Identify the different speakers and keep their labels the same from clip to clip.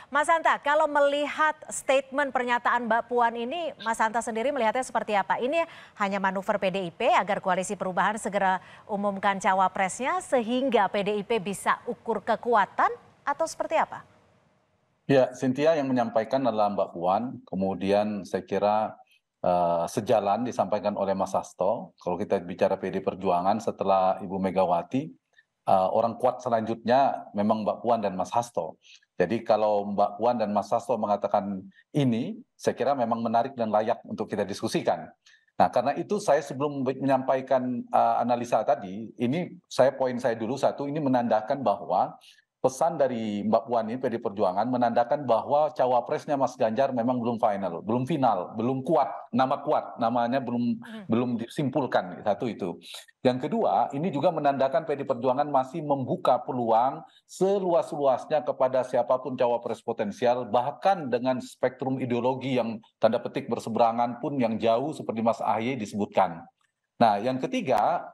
Speaker 1: Mas Hanta, kalau melihat statement pernyataan Mbak Puan ini, Mas Hanta sendiri melihatnya seperti apa? Ini hanya manuver PDIP agar Koalisi Perubahan segera umumkan cawapresnya sehingga PDIP bisa ukur kekuatan atau seperti apa?
Speaker 2: Ya, Cynthia yang menyampaikan adalah Mbak Puan, kemudian saya kira sejalan disampaikan oleh Mas Hasto. Kalau kita bicara PD Perjuangan setelah Ibu Megawati, orang kuat selanjutnya memang Mbak Puan dan Mas Hasto. Jadi kalau Mbak Puan dan Mas Hasto mengatakan ini, saya kira memang menarik dan layak untuk kita diskusikan. Nah, karena itu saya sebelum menyampaikan analisa tadi, ini poin saya dulu satu, ini menandakan bahwa pesan dari Mbak Puan ini PD Perjuangan menandakan bahwa cawapresnya Mas Ganjar memang belum final, belum kuat, namanya belum disimpulkan, satu itu. Yang kedua, ini juga menandakan PD Perjuangan masih membuka peluang seluas-luasnya kepada siapapun cawapres potensial, bahkan dengan spektrum ideologi yang tanda petik berseberangan pun yang jauh seperti Mas Ahy disebutkan. Nah, yang ketiga,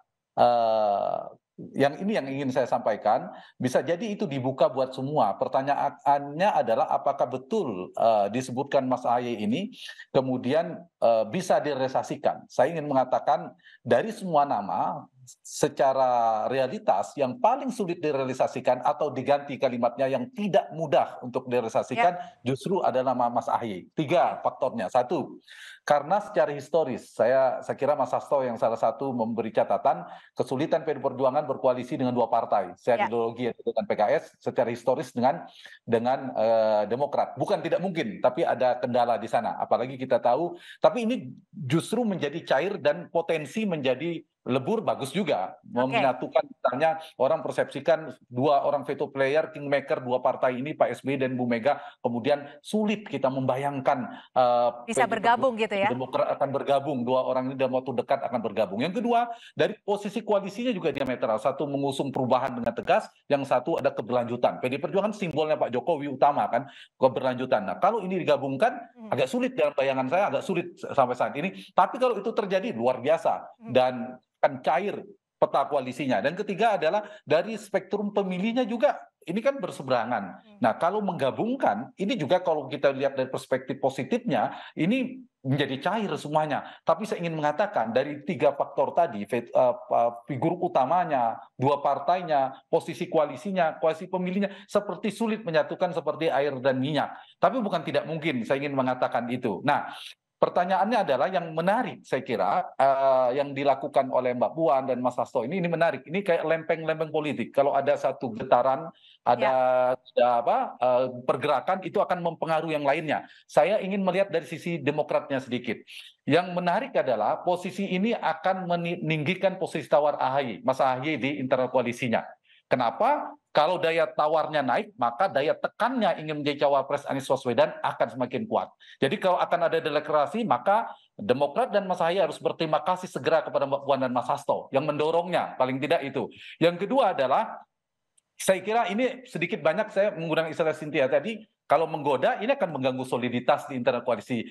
Speaker 2: yang ini yang ingin saya sampaikan, bisa jadi itu dibuka buat semua. Pertanyaannya adalah apakah betul disebutkan Mas Ahy ini kemudian bisa direalisasikan. Saya ingin mengatakan dari semua nama, secara realitas yang paling sulit direalisasikan atau diganti kalimatnya yang tidak mudah untuk direalisasikan justru adalah nama Mas Ahy. Tiga faktornya. Satu, karena secara historis, saya kira Mas Hasto yang salah satu memberi catatan kesulitan PD Perjuangan berkoalisi dengan dua partai, secara ideologi dengan PKS, secara historis dengan Demokrat. Bukan tidak mungkin, tapi ada kendala di sana. Apalagi kita tahu, tapi ini justru menjadi cair dan potensi menjadi lebur bagus juga, menyatukan misalnya orang persepsikan dua orang veto player, kingmaker dua partai ini Pak SBY dan Bu Mega, kemudian sulit kita membayangkan
Speaker 1: Bisa bergabung gitu ya?
Speaker 2: Demokrat akan bergabung, dua orang ini dalam waktu dekat akan bergabung. Yang kedua, dari posisi koalisinya juga diametral, satu mengusung perubahan dengan tegas, yang satu ada keberlanjutan. PD Perjuangan simbolnya Pak Jokowi utama kan, keberlanjutan. Nah, kalau ini digabungkan agak sulit dalam bayangan saya, agak sulit sampai saat ini. Tapi kalau itu terjadi luar biasa dan akan cair peta koalisinya. Dan ketiga adalah dari spektrum pemilihnya juga ini kan berseberangan. Nah, kalau menggabungkan, ini juga kalau kita lihat dari perspektif positifnya, ini menjadi cair semuanya. Tapi saya ingin mengatakan dari tiga faktor tadi, figur utamanya, dua partainya, posisi koalisinya, koalisi pemilihnya, seperti sulit menyatukan seperti air dan minyak. Tapi bukan tidak mungkin, saya ingin mengatakan itu. Nah, pertanyaannya adalah yang menarik saya kira yang dilakukan oleh Mbak Puan dan Mas Hasto ini menarik. Ini kayak lempeng-lempeng politik. Kalau ada satu getaran, ada pergerakan itu akan mempengaruhi yang lainnya. Saya ingin melihat dari sisi Demokratnya sedikit. Yang menarik adalah posisi ini akan meninggikan posisi tawar AHY, Mas AHY di internal koalisinya. Kenapa? Kalau daya tawarnya naik, maka daya tekannya ingin menjadi cawapres Anies Baswedan akan semakin kuat. Jadi kalau akan ada deklarasi, maka Demokrat dan Mas Ahy harus berterima kasih segera kepada Mbak Puan dan Mas Hasto yang mendorongnya, paling tidak itu. Yang kedua adalah, saya kira ini sedikit banyak saya menggunakan istilah Cynthia tadi, kalau menggoda ini akan mengganggu soliditas di internal koalisi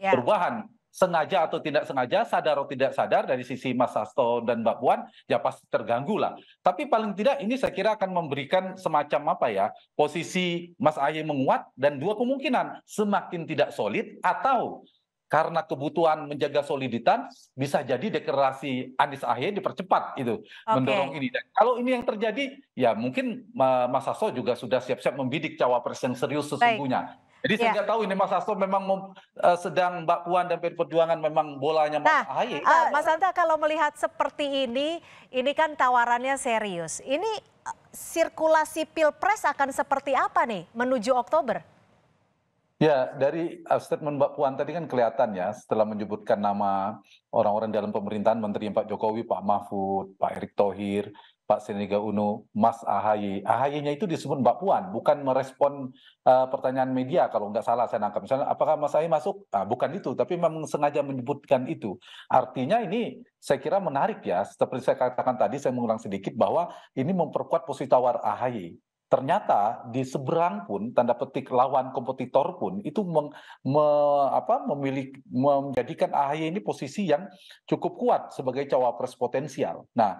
Speaker 2: perubahan. Sengaja atau tidak sengaja, sadar atau tidak sadar dari sisi Mas Hasto dan Mbak Puan, ya pasti terganggu lah. Tapi paling tidak ini saya kira akan memberikan semacam posisi Mas Ahy menguat dan dua kemungkinan, semakin tidak solid atau karena kebutuhan menjaga soliditas bisa jadi deklarasi Anies Ahy dipercepat itu mendorong ini. Dan kalau ini yang terjadi, ya mungkin Mas Hasto juga sudah siap-siap membidik cawapres yang serius sesungguhnya. Jadi saya nggak tahu ini Mas Hasto memang sedang Mbak Puan dan PD Perjuangan memang bolanya Mas Ahy.
Speaker 1: Mas Hanta kalau melihat seperti ini kan tawarannya serius. Ini sirkulasi pilpres akan seperti apa nih menuju Oktober?
Speaker 2: Ya, dari statement Mbak Puan tadi kan kelihatan ya, setelah menyebutkan nama orang-orang dalam pemerintahan, Menteri Pak Jokowi, Pak Mahfud, Pak Erick Thohir, Pak Sandiaga Uno, Mas AHY. AHY-nya itu disebut Mbak Puan, bukan merespon pertanyaan media kalau nggak salah saya nangkap. Misalnya, apakah Mas AHY masuk? Bukan itu, tapi memang sengaja menyebutkan itu. Artinya ini saya kira menarik ya, seperti saya katakan tadi, saya mengulang sedikit bahwa ini memperkuat posisi tawar AHY. Ternyata di seberang pun, tanda petik lawan kompetitor pun, itu menjadikan AHY ini posisi yang cukup kuat sebagai cawapres potensial. Nah,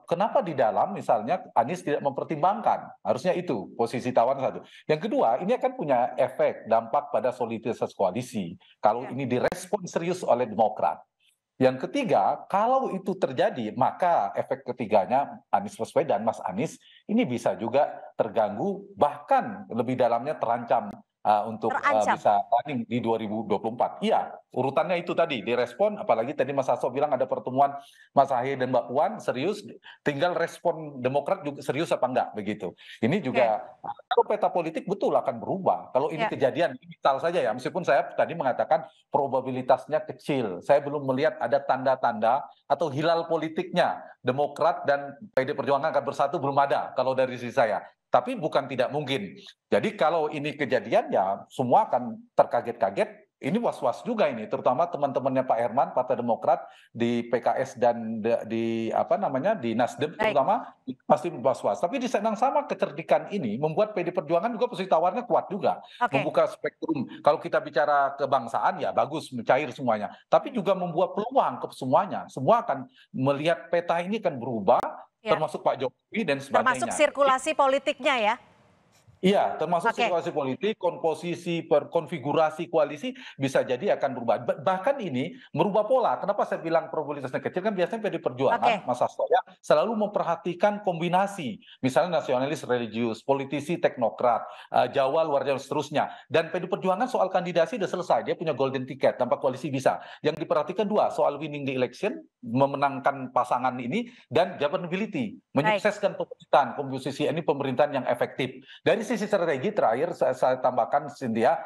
Speaker 2: kenapa di dalam misalnya Anies tidak mempertimbangkan? Harusnya itu posisi tawar satu. Yang kedua, ini akan punya efek dampak pada soliditas koalisi kalau
Speaker 1: Ya.
Speaker 2: ini direspon serius oleh Demokrat. Yang ketiga, kalau itu terjadi, maka efek ketiganya Anies Baswedan, Mas Anies ini bisa juga terganggu, bahkan lebih dalamnya terancam untuk
Speaker 1: Terancam.
Speaker 2: bisa running di 2024. Iya, urutannya itu tadi direspon, apalagi tadi Mas Hasto bilang ada pertemuan Mas Ahaye dan Mbak Puan serius, tinggal respon Demokrat juga serius apa enggak begitu. Ini
Speaker 1: Oke.
Speaker 2: juga kalau peta politik betul akan berubah. Kalau ini
Speaker 1: Ya.
Speaker 2: kejadian, misal saja ya, meskipun saya tadi mengatakan probabilitasnya kecil. Saya belum melihat ada tanda-tanda atau hilal politiknya. Demokrat dan PD Perjuangan akan bersatu belum ada kalau dari sisi saya. Tapi bukan tidak mungkin. Jadi kalau ini kejadian ya semua akan terkaget-kaget. Ini was-was juga ini, terutama teman-temannya Pak Herman, Partai Demokrat di PKS dan di apa namanya di Nasdem
Speaker 1: Baik.
Speaker 2: terutama pasti was-was. Tapi di saat yang sama kecerdikan ini membuat PD Perjuangan juga posisi tawarnya kuat juga,
Speaker 1: Oke.
Speaker 2: membuka spektrum. Kalau kita bicara kebangsaan ya bagus, mencair semuanya. Tapi juga membuat peluang ke semuanya. Semua akan melihat peta ini akan berubah,
Speaker 1: Ya.
Speaker 2: termasuk Pak Jokowi dan
Speaker 1: Termasuk
Speaker 2: sebagainya.
Speaker 1: sirkulasi politiknya ya.
Speaker 2: Iya, termasuk
Speaker 1: Oke.
Speaker 2: situasi politik, komposisi, konfigurasi koalisi bisa jadi akan berubah. Bahkan ini merubah pola. Kenapa saya bilang probabilitasnya kecil? Kan biasanya PD Perjuangan,
Speaker 1: Oke.
Speaker 2: Mas Hasto ya, selalu memperhatikan kombinasi. Misalnya nasionalis religius, politisi teknokrat, Jawa luar Jawa, seterusnya. Dan PD Perjuangan soal kandidasi sudah selesai. Dia punya golden ticket, tanpa koalisi bisa. Yang diperhatikan dua, soal winning the election, memenangkan pasangan ini, dan governability,
Speaker 1: Baik.
Speaker 2: menyukseskan pemerintahan, komposisi ini pemerintahan yang efektif. Dari sisi strategi terakhir saya tambahkan Cynthia,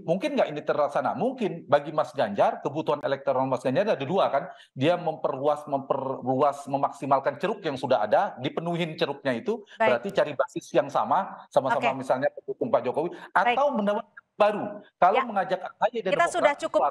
Speaker 2: mungkin nggak ini terlaksana, mungkin bagi Mas Ganjar kebutuhan elektoral Mas Ganjar ada dua kan, dia memperluas, memaksimalkan ceruk yang sudah ada, dipenuhin ceruknya itu,
Speaker 1: Baik.
Speaker 2: berarti cari basis yang sama-sama
Speaker 1: Oke.
Speaker 2: misalnya pendukung Pak Jokowi,
Speaker 1: Baik.
Speaker 2: atau mendapat baru. Kalau
Speaker 1: Ya.
Speaker 2: mengajak AHY dan
Speaker 1: Kita sudah
Speaker 2: Demokrat
Speaker 1: cukup